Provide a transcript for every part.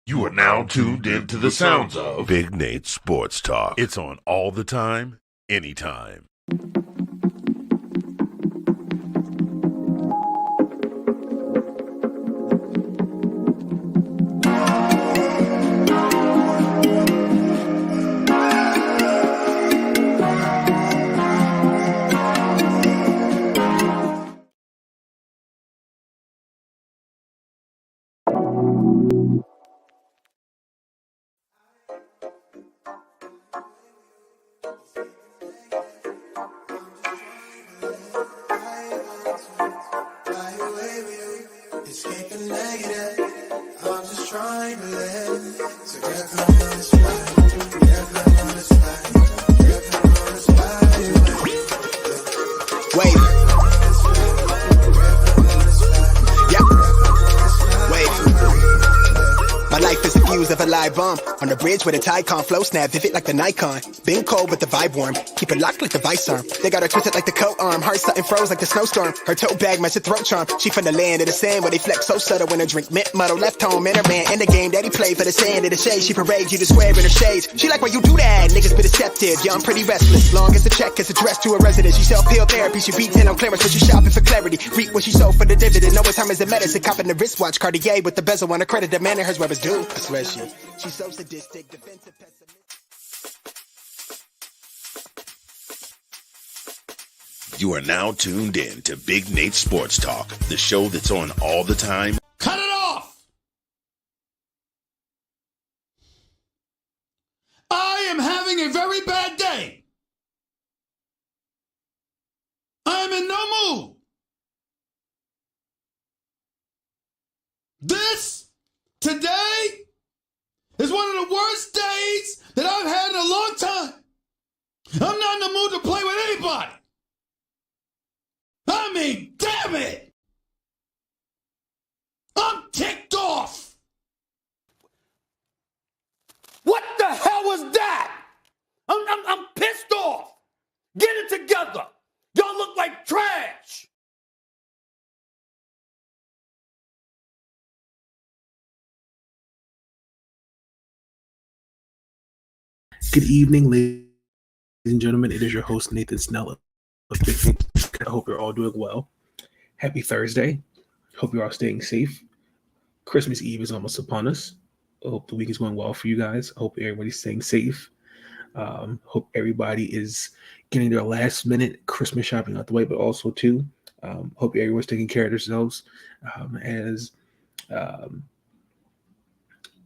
You are now tuned into the sounds of Big Nate Sports Talk. It's on all the time, anytime. Of a live bomb on the bridge where the Tycon flow snap vivid like the Nikon. Been cold but the vibe warm. Keep it locked like the vice arm. They got her twisted like the coat arm. Heart something froze like the snowstorm. Her tote bag match her throat charm. She from the land of the sand where they flex so subtle when her drink mint muddle. Left home in her man in the game that he played for the sand of the shade. She parades you the square in her shades. She like why you do that. Niggas be deceptive. Yeah, I'm pretty restless. Long as the check is addressed to a resident. She self-heal therapy. She beat 10 on clearance but she shopping for clarity. Reap what she sold for the dividend. Know what time is the medicine. Copping the wristwatch. Cartier with the bezel on her credit. The man in hers where it's due. I swear she's so sadistic, defensive, pessimistic. You are now tuned in to Big Nate Sports Talk, the show that's on all the time. Cut it off! I am having a very bad day. I am in no mood. This, today, is one of the worst days that I've had in a long time. I'm not in the mood to play with anybody. I mean, damn it! I'm ticked off! What the hell was that? I'm pissed off! Get it together! Y'all look like trash! Good evening, ladies and gentlemen. It is your host, Nathan Snell. I hope you're all doing well. Happy Thursday. Hope you're all staying safe. Christmas Eve is almost upon us. I hope the week is going well for you guys. I hope everybody's staying safe. Hope everybody is getting their last minute Christmas shopping out the way, but also too, hope everyone's taking care of themselves as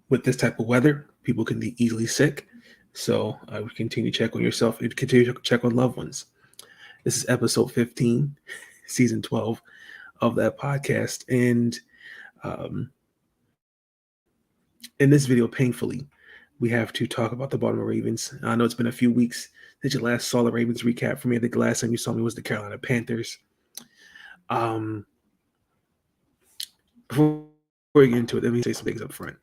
with this type of weather, people can be easily sick. So continue to check on yourself and continue to check on loved ones. This is episode 15, season 12 of that podcast. And in this video, painfully, we have to talk about the Baltimore Ravens. I know it's been a few weeks since you last saw the Ravens recap for me. I think the last time you saw me was the Carolina Panthers. Before we get into it, let me say some things up front.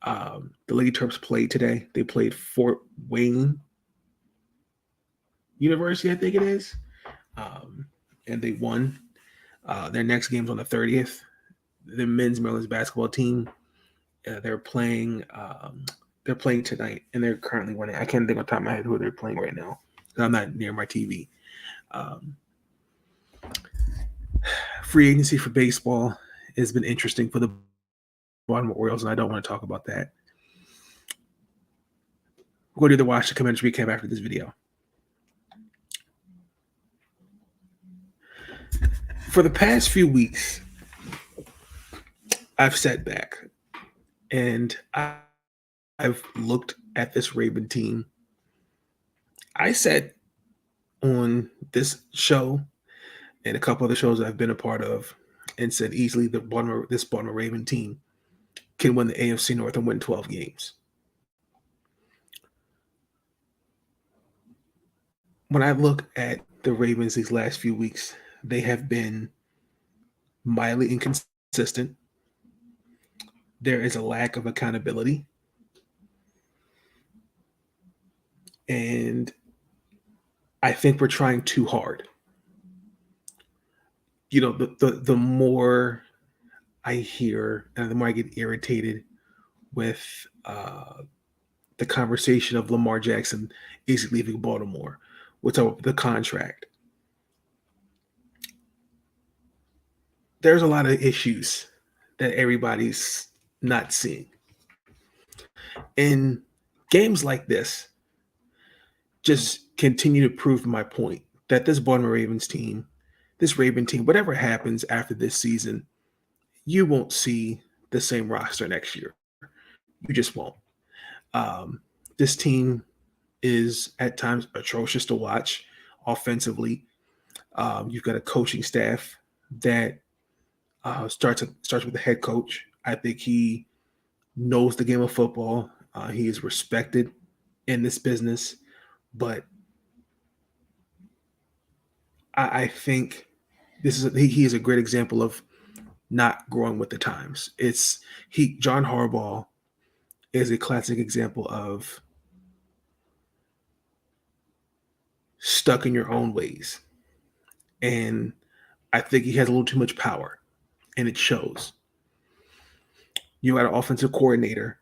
The Lady Terps played today. They played Fort Wayne University, I think it is, and they won. Their next game's on the 30th. The men's Maryland's basketball team, they're playing tonight, and they're currently winning. I can't think on top of my head who they're playing right now because I'm not near my TV. Free agency for baseball has been interesting for the Baltimore Orioles, and I don't want to talk about that. We're going to do the Watch the Commanders recap after this video. For the past few weeks, I've sat back and I've looked at this Raven team. I said on this show and a couple other shows I've been a part of and said easily this Baltimore Raven team can win the AFC North and win 12 games. When I look at the Ravens these last few weeks, they have been mildly inconsistent. There is a lack of accountability. And I think we're trying too hard. You know, the more I hear and the more I get irritated with the conversation of Lamar Jackson is leaving Baltimore, what's up with the contract. There's a lot of issues that everybody's not seeing. And games like this just continue to prove my point that this Baltimore Ravens team, this Raven team, whatever happens after this season, you won't see the same roster next year. You just won't. This team is at times atrocious to watch offensively. You've got a coaching staff that starts with the head coach. I think he knows the game of football. He is respected in this business, but I think he is a great example of not growing with the times. John Harbaugh is a classic example of stuck in your own ways. And I think he has a little too much power, and it shows. You got an offensive coordinator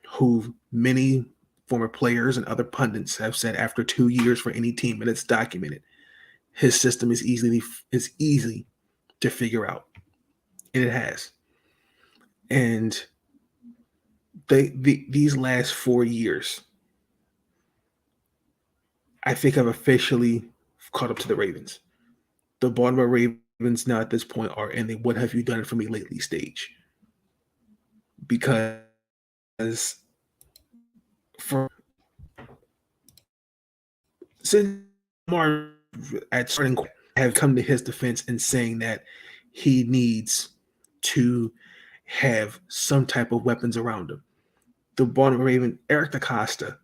who many former players and other pundits have said after 2 years for any team, and it's documented, his system is easy to figure out. And it has. And these last 4 years, I think I've officially caught up to the Ravens. The Baltimore Ravens now at this point are in the "what have you done for me lately" stage. Because since Lamar at starting have come to his defense in saying that he needs to have some type of weapons around him. The Baltimore Raven, Eric DaCosta,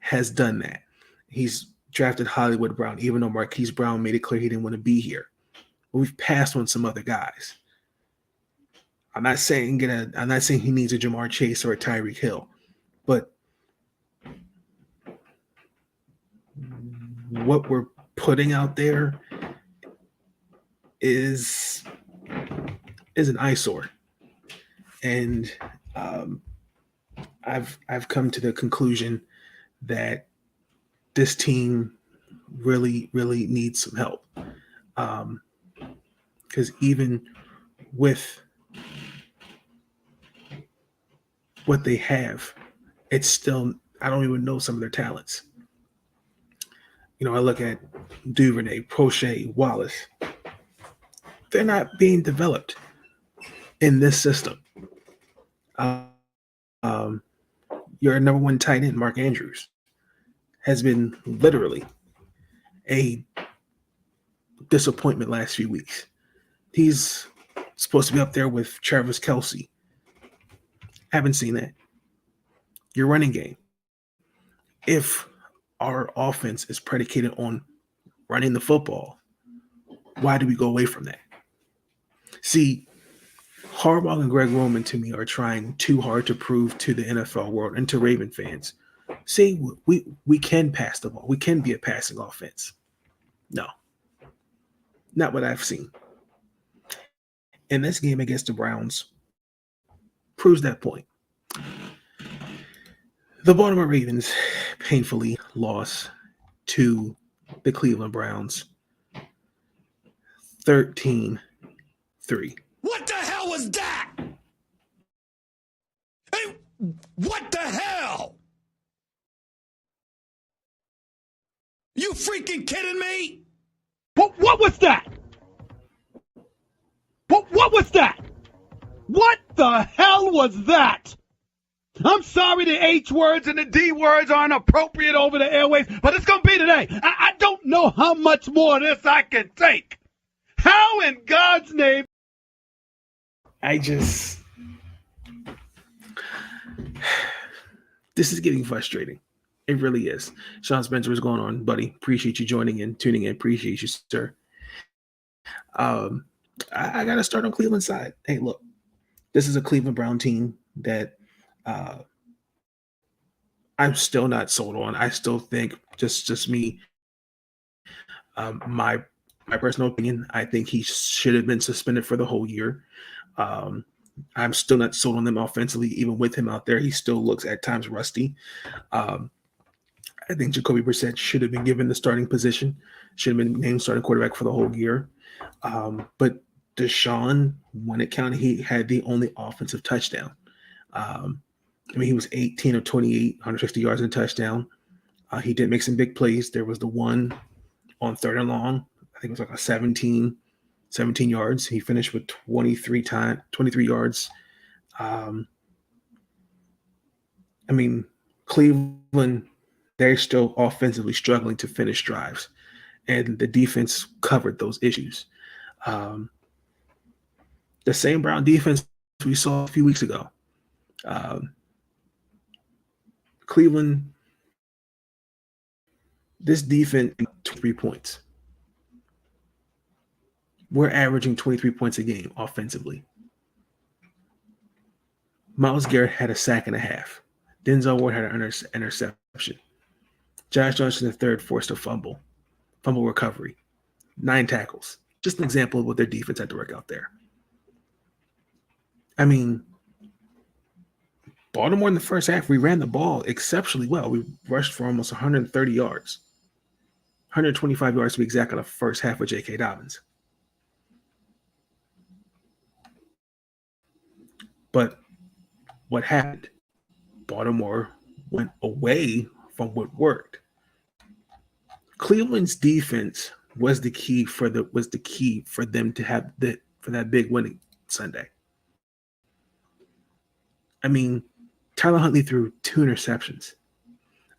has done that. He's drafted Hollywood Brown, even though Marquise Brown made it clear he didn't want to be here. But we've passed on some other guys. I'm not saying he needs a Jamar Chase or a Tyreek Hill, but what we're putting out there is an eyesore. And I've come to the conclusion that this team really, really needs some help. Because even with what they have, it's still, I don't even know some of their talents. I look at Duvernay, Prochet, Wallace. They're not being developed in this system. Your number one tight end, Mark Andrews, has been literally a disappointment last few weeks. He's supposed to be up there with Travis Kelce. Haven't seen that. Your running game. If our offense is predicated on running the football, why do we go away from that? See, Harbaugh and Greg Roman, to me, are trying too hard to prove to the NFL world and to Raven fans, see, we can pass the ball. We can be a passing offense. No. Not what I've seen. And this game against the Browns proves that point. The Baltimore Ravens painfully lost to the Cleveland Browns 13-3. What the hell was that? Hey, what the hell? You freaking kidding me? What was that? What was that? What the hell was that? I'm sorry the H words and the D words aren't appropriate over the airwaves, but it's going to be today. I don't know how much more of this I can take. How in God's name? This is getting frustrating. It really is. Sean Spencer, what's going on, buddy? Appreciate you tuning in. Appreciate you, sir. I got to start on Cleveland's side. Hey, look, this is a Cleveland Brown team that I'm still not sold on. I still think, just me, my personal opinion, I think he should have been suspended for the whole year. I'm still not sold on them offensively. Even with him out there, he still looks at times rusty. I think Jacoby Brissett should have been given the starting position, should have been named starting quarterback for the whole year. But Deshaun, when it counted, he had the only offensive touchdown. He was 18 of 28, 160 yards and a touchdown. He did make some big plays. There was the one on 3rd and long. I think it was like a 17 yards. He finished with 23 yards. Cleveland, they're still offensively struggling to finish drives, and the defense covered those issues. The same Brown defense we saw a few weeks ago. Cleveland, this defense, 3 points. We're averaging 23 points a game offensively. Myles Garrett had a sack and a half. Denzel Ward had an interception. Josh Johnson III forced a fumble recovery, 9 tackles. Just an example of what their defense had to work out there. Baltimore in the first half, we ran the ball exceptionally well. We rushed for almost 130 yards, 125 yards to be exact on the first half with J.K. Dobbins. But what happened? Baltimore went away from what worked. Cleveland's defense was the key for them to have for that big winning Sunday. Tyler Huntley threw 2 interceptions.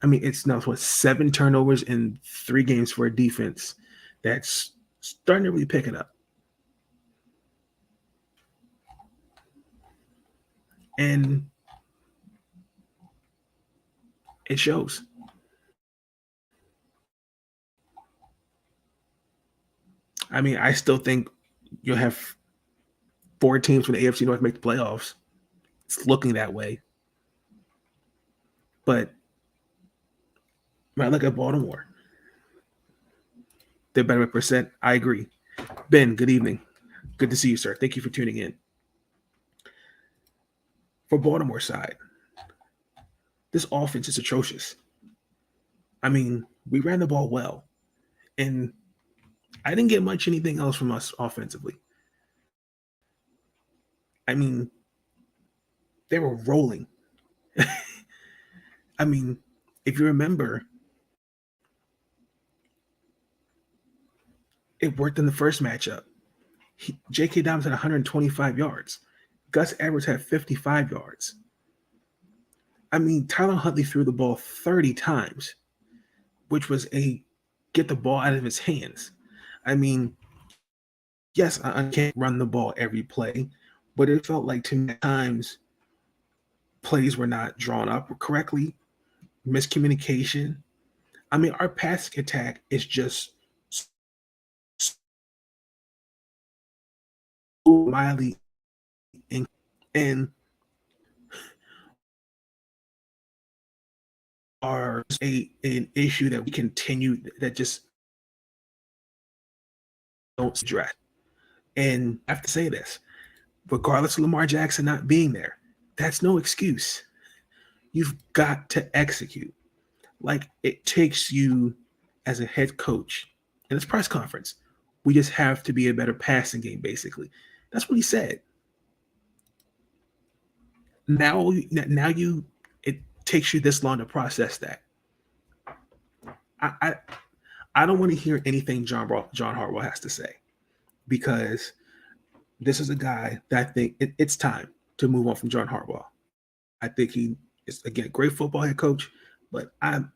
It's now 7 turnovers in 3 games for a defense that's starting to really pick it up. And it shows. I still think you'll have 4 teams from the AFC North make the playoffs. It's looking that way. But when I look at Baltimore, they're better at percent. I agree. Ben, good evening. Good to see you, sir. Thank you for tuning in. For Baltimore side, this offense is atrocious. We ran the ball well, and I didn't get much anything else from us offensively. They were rolling. If you remember, it worked in the first matchup. J.K. Dobbins had 125 yards. Gus Edwards had 55 yards. Tyler Huntley threw the ball 30 times, which was a get the ball out of his hands. Yes, I can't run the ball every play, but it felt like to me at times plays were not drawn up correctly, miscommunication. Our passing attack is just mildly and are an issue that we continue that just don't address. And I have to say this, regardless of Lamar Jackson not being there, that's no excuse. You've got to execute. It takes you as a head coach in this press conference. We just have to be a better passing game, basically. That's what he said. Now it takes you this long to process that. I don't want to hear anything John Harbaugh has to say, because this is a guy that I think it's time to move on from John Harbaugh. I think he is, again, a great football head coach, but I'm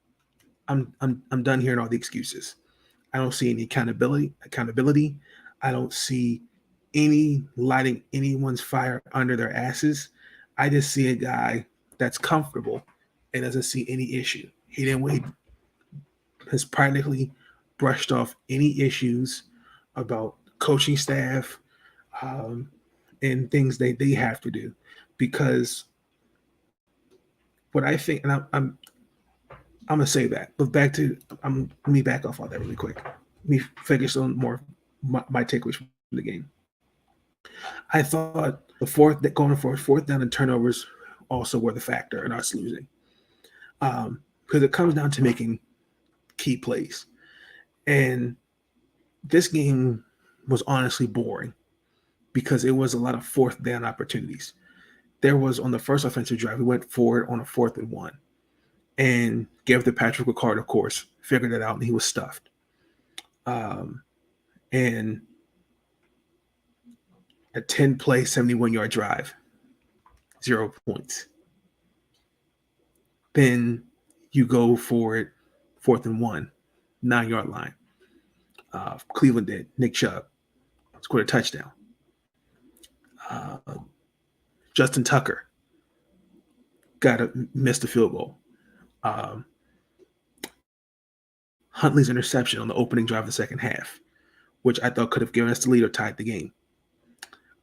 done hearing all the excuses. I don't see any accountability. I don't see any lighting anyone's fire under their asses. I just see a guy that's comfortable and doesn't see any issue. He has practically brushed off any issues about coaching staff and things they have to do, because what I think, and I'm gonna say that, but let me back off on that really quick. Let me focus on more my takeaways from the game. I thought fourth down and turnovers also were the factor in us losing. Because it comes down to making key plays. And this game was honestly boring because it was a lot of fourth down opportunities. There was on the first offensive drive, we went forward on a 4th and 1 and gave it to Patrick Ricard, of course, figured it out, and he was stuffed. And a 10-play, 71-yard drive, 0 points. Then you go for it, 4th and 1, 9-yard line. Cleveland did. Nick Chubb scored a touchdown. Justin Tucker missed a field goal. Huntley's interception on the opening drive of the second half, which I thought could have given us the lead or tied the game.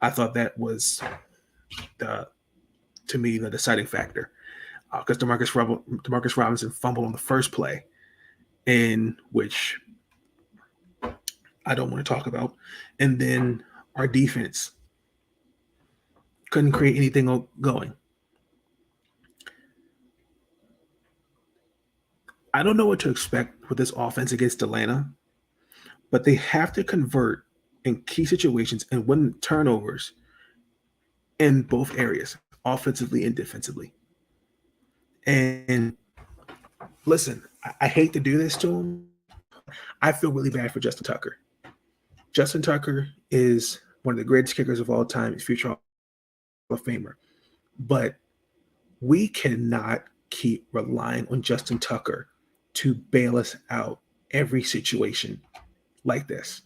I thought that was, to me, the deciding factor. Because Demarcus Robinson fumbled on the first play, in which I don't want to talk about. And then our defense couldn't create anything going. I don't know what to expect with this offense against Atlanta, but they have to convert in key situations and win turnovers in both areas, offensively and defensively. And listen, I hate to do this to him. I feel really bad for Justin Tucker. Justin Tucker is one of the greatest kickers of all time, future Hall of Famer. But we cannot keep relying on Justin Tucker to bail us out every situation like this.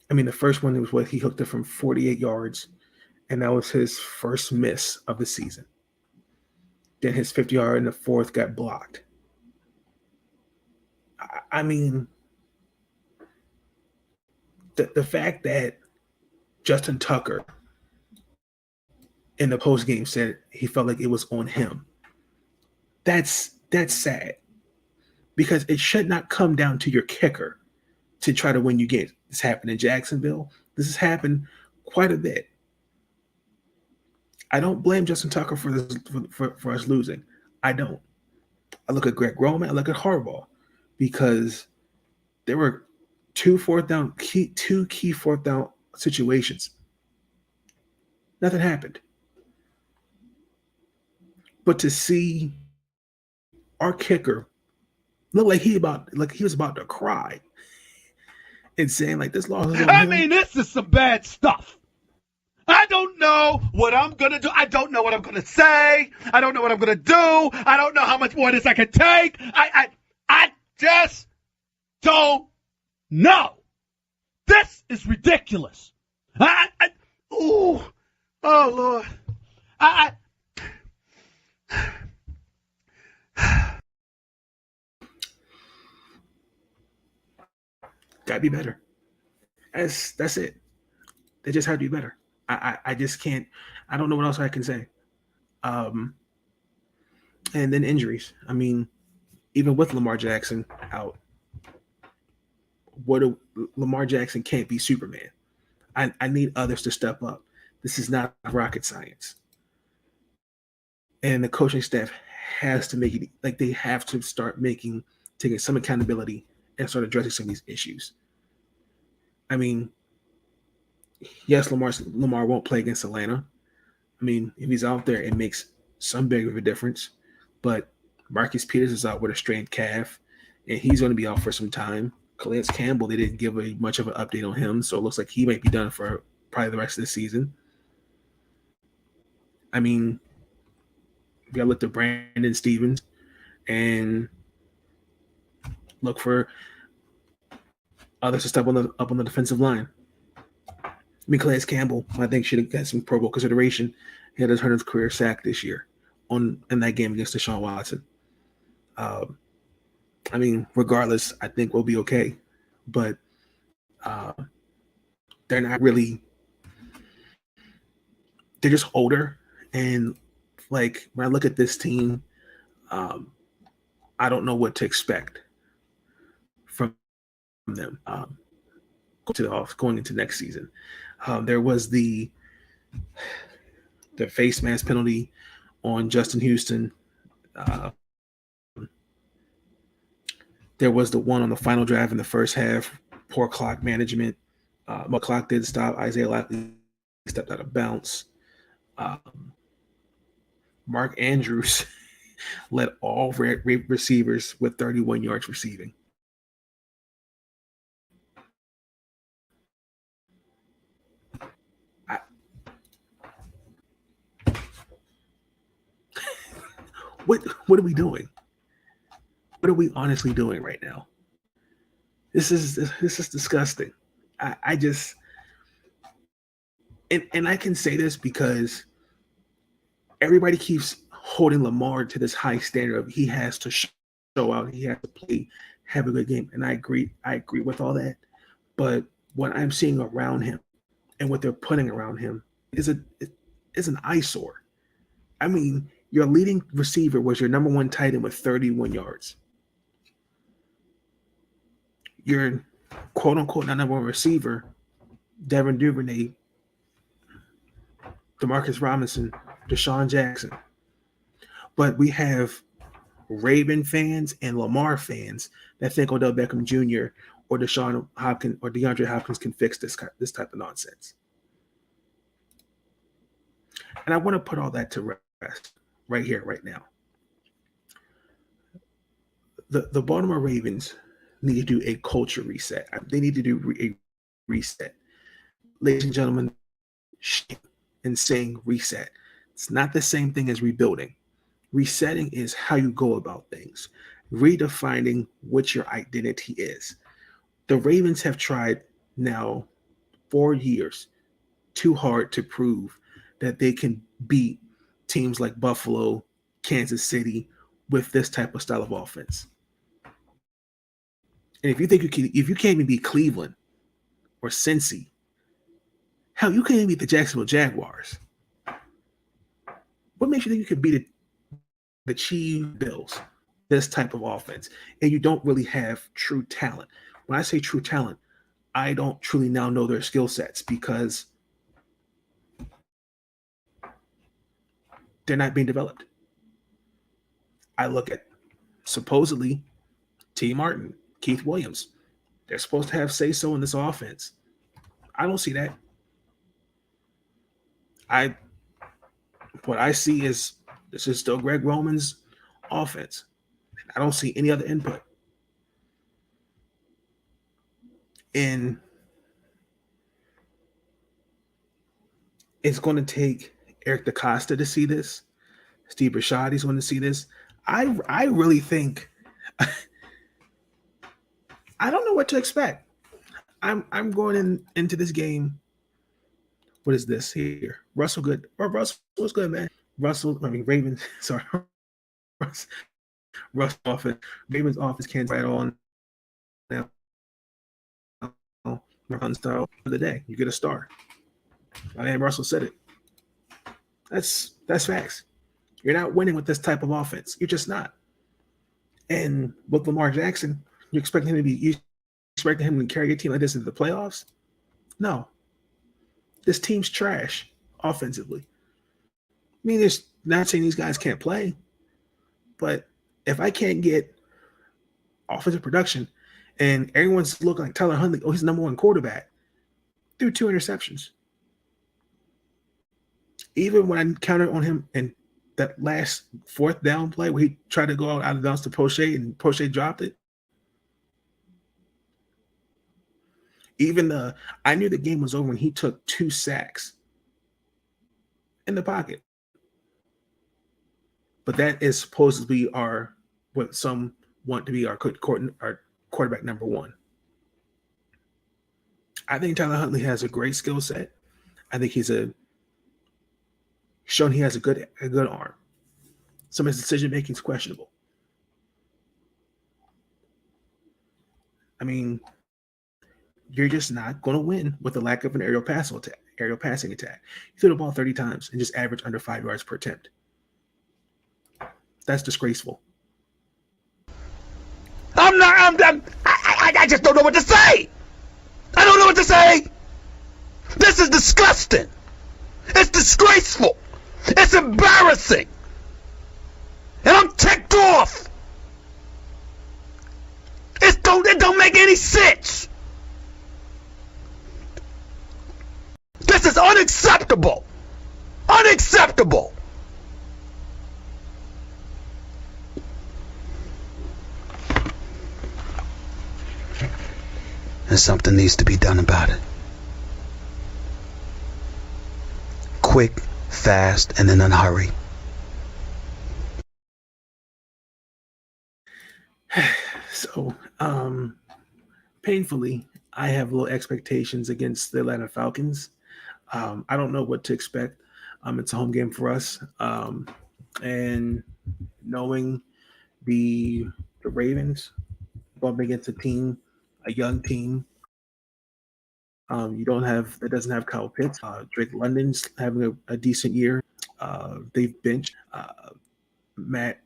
I mean, the first one was what he hooked it from 48 yards, and that was his first miss of the season. Then his 50-yard in the fourth got blocked. I mean, the fact that Justin Tucker in the postgame said he felt like it was on him, that's sad. Because it should not come down to your kicker to try to win you games. This happened in Jacksonville. This has happened quite a bit. I don't blame Justin Tucker for this for us losing. I don't. I look at Greg Roman. I look at Harbaugh, because there were two key fourth down situations. Nothing happened. But to see our kicker look like he was about to cry and saying like this loss is on him. mean, this is some bad stuff. I don't know what I'm going to do. I don't know what I'm going to say. I don't know what I'm going to do. I don't know how much more of this I can take. I just don't know. This is ridiculous. Oh, Lord. Gotta be better. That's it. They just have to be better. I just can't. I don't know what else I can say. And then injuries. I mean, even with Lamar Jackson out, Lamar Jackson can't be Superman. I need others to step up. This is not rocket science. And the coaching staff has to make it like they have to start taking some accountability and start addressing some of these issues. I mean, yes, Lamar won't play against Atlanta. I mean, if he's out there, it makes some big of a difference. But Marcus Peters is out with a strained calf, and he's going to be out for some time. Calais Campbell, they didn't give much of an update on him, so it looks like he might be done for probably the rest of the season. I mean, we got to look to Brandon Stevens and look for others to step up on the defensive line. I mean, Calais Campbell, I think, should have got some Pro Bowl consideration. He had his 100th career sack this year in that game against Deshaun Watson. I mean, regardless, I think we'll be okay. But they're not really – they're just older. And, like, when I look at this team, I don't know what to expect from them going into next season. There was the The face mask penalty on Justin Houston. There was the one on the final drive in the first half. Poor clock management. My clock did stop. Isaiah Likely stepped out of bounds. Mark Andrews led all receivers with 31 yards receiving. What are we doing? What are we honestly doing right now? This is disgusting. I just and I can say this because everybody keeps holding Lamar to this high standard of he has to show out, he has to play, have a good game, and I agree with all that. But what I'm seeing around him and what they're putting around him is an eyesore. I mean, your leading receiver was your number one tight end with 31 yards. Your quote-unquote not number one receiver, Devin Duvernay, Demarcus Robinson, Deshaun Jackson. But we have Raven fans and Lamar fans that think Odell Beckham Jr. or Deshaun Hopkins or DeAndre Hopkins can fix this type of nonsense. And I want to put all that to rest right here, right now. The Baltimore Ravens need to do a culture reset. They need to do a reset. Ladies and gentlemen, and saying reset. It's not the same thing as rebuilding. Resetting is how you go about things, redefining what your identity is. The Ravens have tried now 4 years too hard to prove that they can beat teams like Buffalo, Kansas City with this type of style of offense. And if you think if you can't even beat Cleveland or Cincy, hell, you can't even beat the Jacksonville Jaguars. What makes you think you can beat the Chiefs, Bills, this type of offense, and you don't really have true talent? When I say true talent, I don't truly now know their skill sets because they're not being developed. I look at supposedly T. Martin, Keith Williams. They're supposed to have say-so in this offense. I don't see that. What I see is this is still Greg Roman's offense. I don't see any other input. And it's going to take Eric DeCosta to see this. Steve Bisciotti's going to see this. I really think I don't know what to expect. I'm going into this game. What is this here? Russell good. Russell was good, man. Ravens. Sorry. Russell offense. Ravens offense can't fight on now. Run style for the day. You get a star. And Russell said it. That's facts. You're not winning with this type of offense. You're just not. And with Lamar Jackson, you expect him to carry your team like this into the playoffs? No. This team's trash offensively. I mean, it's not saying these guys can't play, but if I can't get offensive production and everyone's looking like Tyler Huntley, he's the number one quarterback, threw 2 interceptions. Even when I counted on him in that last 4th down play where he tried to go out of bounds to Poche and Poche dropped it. Even I knew the game was over when he took 2 sacks in the pocket. But that is supposed to be what some want to be our quarterback number 1. I think Tyler Huntley has a great skill set. I think he's shown he has a good arm. Some of his decision making is questionable. I mean, you're just not going to win with the lack of an aerial passing attack. You threw the ball 30 times and just average under 5 yards per attempt. That's disgraceful. I just don't know what to say. I don't know what to say. This is disgusting. It's disgraceful. It's embarrassing. And I'm ticked off. It don't make any sense. This is unacceptable. Unacceptable. And something needs to be done about it. Quick, fast, and in a hurry. So, painfully, I have low expectations against the Atlanta Falcons. I don't know what to expect. It's a home game for us. And knowing the Ravens bumping against a young team, that doesn't have Kyle Pitts. Drake London's having a decent year. They've benched Matt.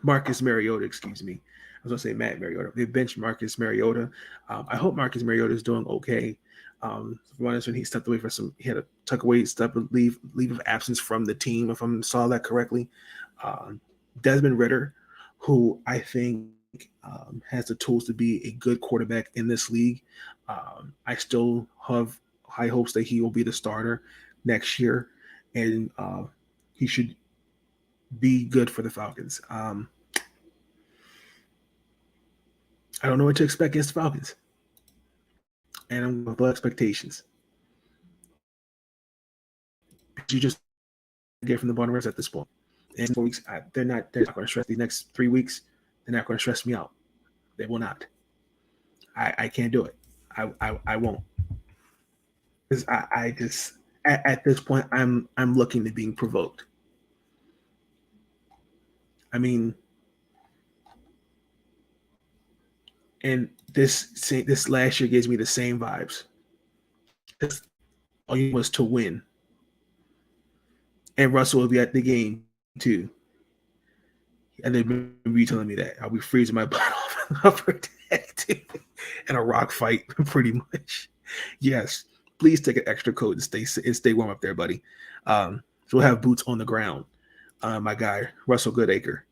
Marcus Mariota, excuse me. I was going to say Matt Mariota. They benched Marcus Mariota. I hope Marcus Mariota is doing okay. From when he stepped away he had to leave of absence from the team, if I saw that correctly. Desmond Ridder, who I think has the tools to be a good quarterback in this league. I still have high hopes that he will be the starter next year, and he should be good for the Falcons. I don't know what to expect against the Falcons, and I'm with low expectations. You just get from the bottom rest at this point. And 4 weeks, they're not going to stress the next 3 weeks. They're not going to stress me out. They will not. I can't do it. I won't. Because I just at this point I'm looking to being provoked. I mean, and this last year gives me the same vibes. All you was to win, and Russell will be at the game too. And they remember you telling me that I'll be freezing my butt off in a rock fight, pretty much. Yes, please take an extra coat and stay warm up there, buddy. So we'll have boots on the ground. My guy Russell Goodacre,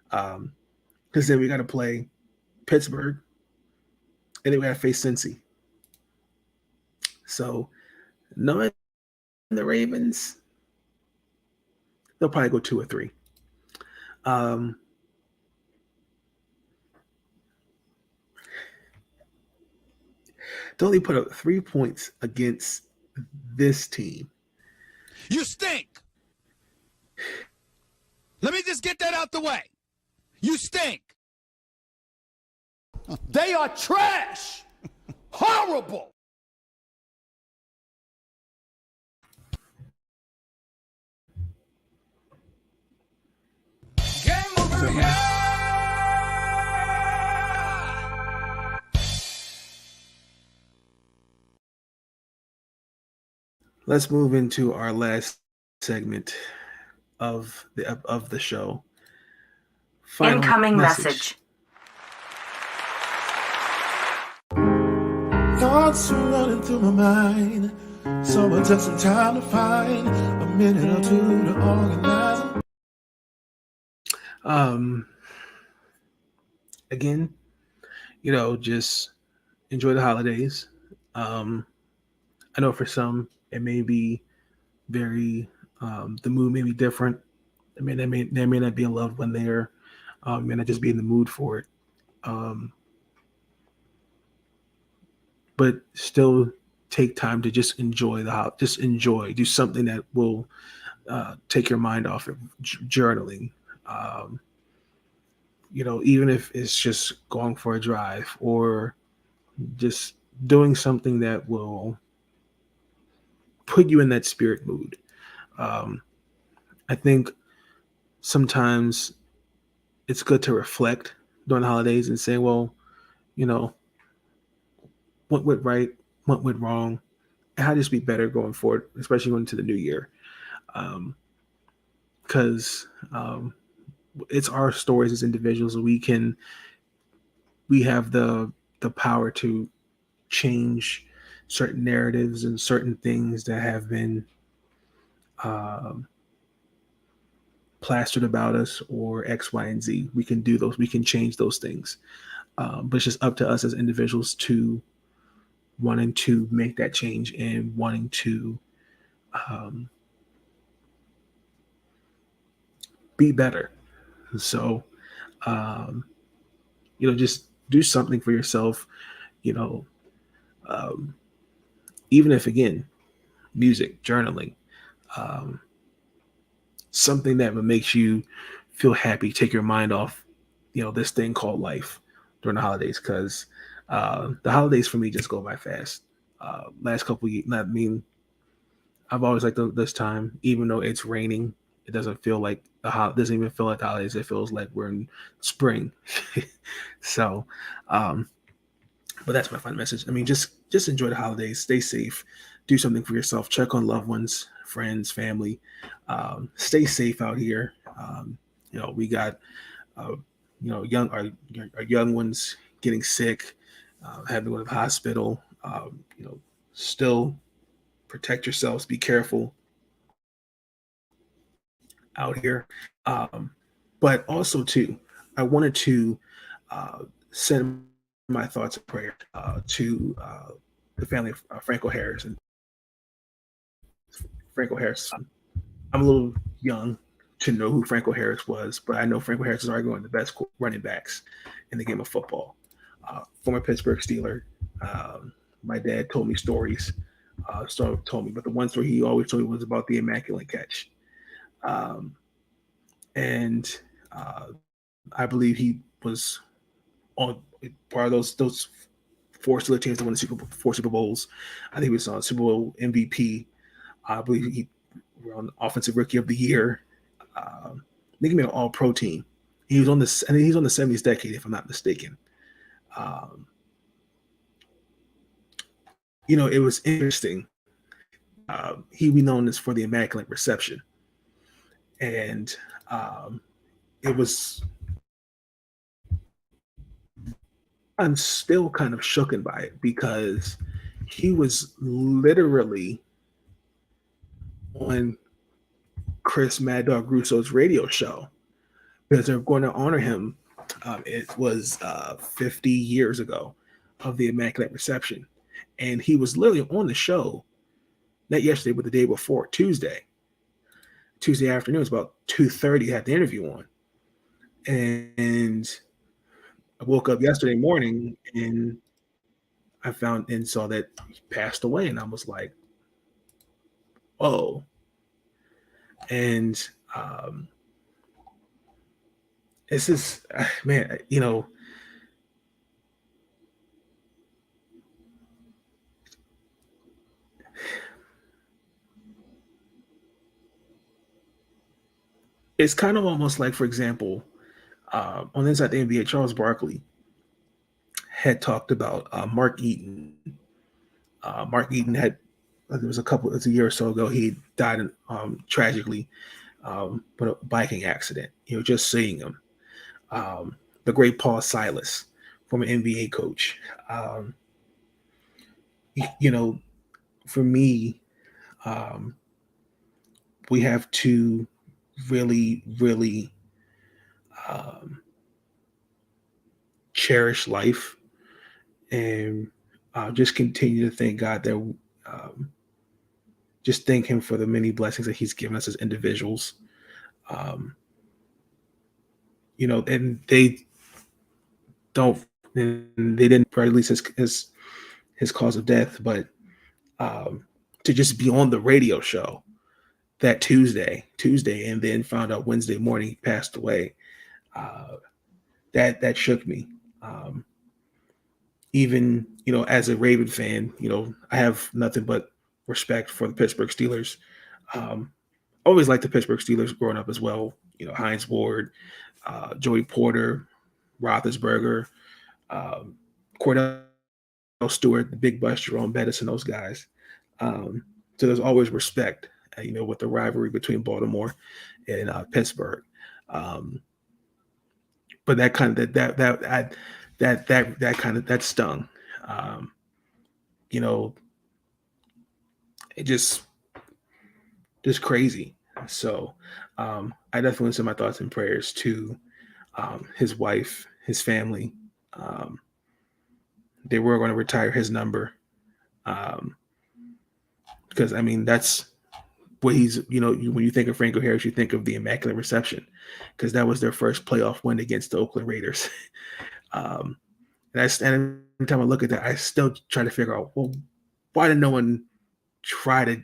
because then we got to play Pittsburgh, and then we got to face Cincy. So knowing the Ravens, they'll probably go 2 or 3. They only put up 3 points against this team. You stink. Let me just get that out the way. You stink. They are trash. Horrible. Game over here. Let's move into our last segment of the show. Final Incoming message. Thoughts are running through my mind. Someone took some time to find a minute or two to organize them. Again, just enjoy the holidays. I know for some it may be very the mood may be different. I mean, there may not be a loved one there. May not just be in the mood for it. But still take time to just enjoy do something that will take your mind off of journaling. Even if it's just going for a drive or just doing something that will put you in that spirit mood. I think sometimes it's good to reflect during the holidays and say, well, what went right, what went wrong, and how to just be better going forward, especially going into the new year. Because it's our stories as individuals. We have the power to change certain narratives and certain things that have been um, plastered about us or X, Y, and Z. We can do those. We can change those things. But it's just up to us as individuals to wanting to make that change and wanting to um, be better. So, um, just do something for yourself. You know, um, even if again, music, journaling, um, something that makes you feel happy, take your mind off, this thing called life during the holidays. Because the holidays for me just go by fast. Last couple of years, I mean, I've always liked this time, even though it's raining. It doesn't feel like doesn't even feel like the holidays. It feels like we're in spring. So, um, but that's my final message. I mean, just enjoy the holidays. Stay safe. Do something for yourself. Check on loved ones, friends, family. Stay safe out here. We got our young ones getting sick, having to go to the hospital. Still protect yourselves. Be careful out here. Um, but also too, I wanted to uh, send my thoughts and prayers to the family of Franco Harris. And Franco Harris, I'm a little young to know who Franco Harris was, but I know Franco Harris is arguably one of the best running backs in the game of football. Former Pittsburgh Steeler. My dad told me stories. Told me, but the one story he always told me was about the immaculate catch. And I believe he was on part of those four Steelers teams that won the four Super Bowls. I think he was on Super Bowl MVP. I believe he won Offensive Rookie of the Year. I think he made an All-Pro team. He was on this. I think he's on the 70s decade, if I'm not mistaken. It was interesting. He be known as for the Immaculate Reception, and it was. I'm still kind of shooken by it because he was literally on Chris Mad Dog Russo's radio show because they're going to honor him. It was 50 years ago of the Immaculate Reception. And he was literally on the show, not yesterday, but the day before, Tuesday afternoon. It was about 2:30. Had the interview on. And I woke up yesterday morning and I found and saw that he passed away. And I was like, oh. And it's just, man, it's kind of almost like, for example, on the inside the NBA, Charles Barkley had talked about Mark Eaton. Mark Eaton had, it was a year or so ago, he died tragically, but a biking accident. Just seeing him. The great Paul Silas, former NBA coach. For me, we have to really, really cherish life and just continue to thank God that just thank him for the many blessings that he's given us as individuals. And they don't, and they didn't release his cause of death, but to just be on the radio show that Tuesday, and then found out Wednesday morning he passed away. That shook me. Even as a Raven fan, I have nothing but respect for the Pittsburgh Steelers. Always liked the Pittsburgh Steelers growing up as well. Heinz Ward, Joey Porter, Roethlisberger, Cordell Stewart, the Big Bus, Jerome Bettis, and those guys. So there's always respect, with the rivalry between Baltimore and Pittsburgh. But that kind of that stung. it just crazy. So I definitely send my thoughts and prayers to his wife, his family. They were going to retire his number because, I mean, that's what he's, when you think of Franco Harris, you think of the Immaculate Reception because that was their first playoff win against the Oakland Raiders. And every time I look at that, I still try to figure out, well, why did no one try to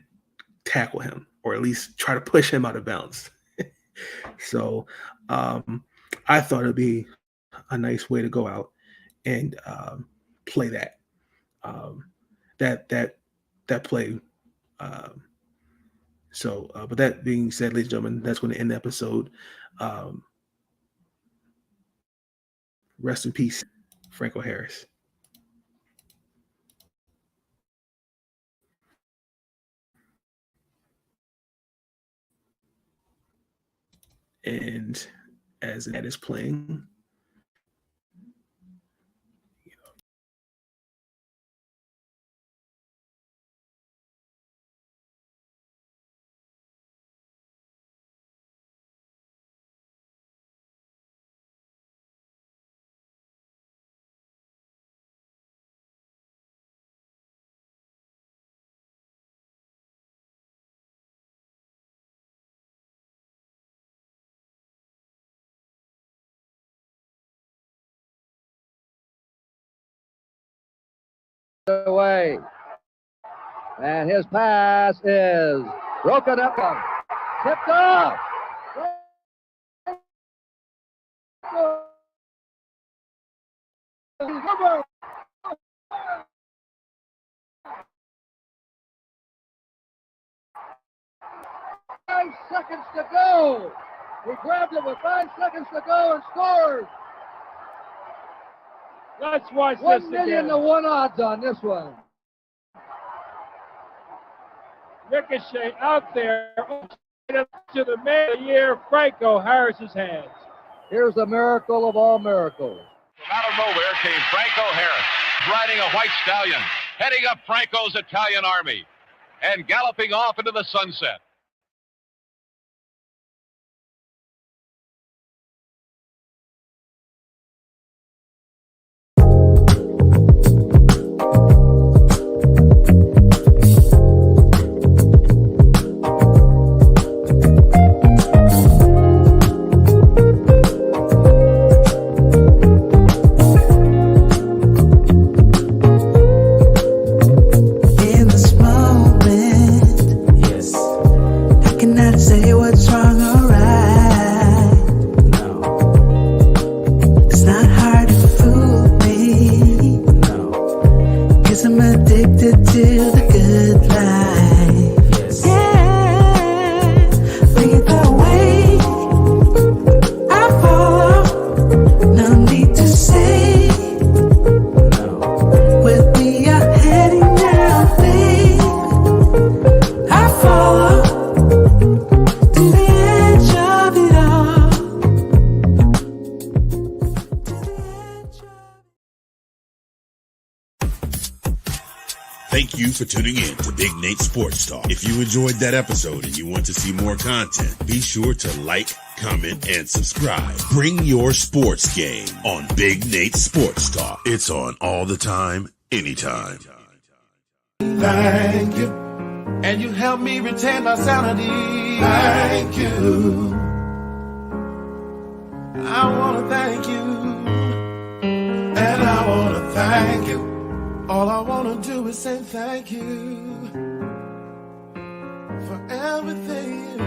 tackle him or at least try to push him out of bounds? So I thought it'd be a nice way to go out and play that play. But that being said, ladies and gentlemen, that's going to end the episode. Rest in peace, Franco Harris. And as that is playing, away. And his pass is broken up, tipped off. 5 seconds to go. He grabbed it with 5 seconds to go and scores. Let's watch this 1 million again. to 1 odds on this one. Ricochet out there to the man of the year, Franco Harris's hands. Here's the miracle of all miracles. From out of nowhere came Franco Harris, riding a white stallion, heading up Franco's Italian army, and galloping off into the sunset. Thank you for tuning in to Big Nate Sports Talk. If you enjoyed that episode and you want to see more content, be sure to like, comment, and subscribe. Bring your sports game on Big Nate Sports Talk. It's on all the time, anytime. Thank you. And you help me retain my sanity. Thank you. I want to thank you. And I want to thank you. All I want to do is say thank you for everything you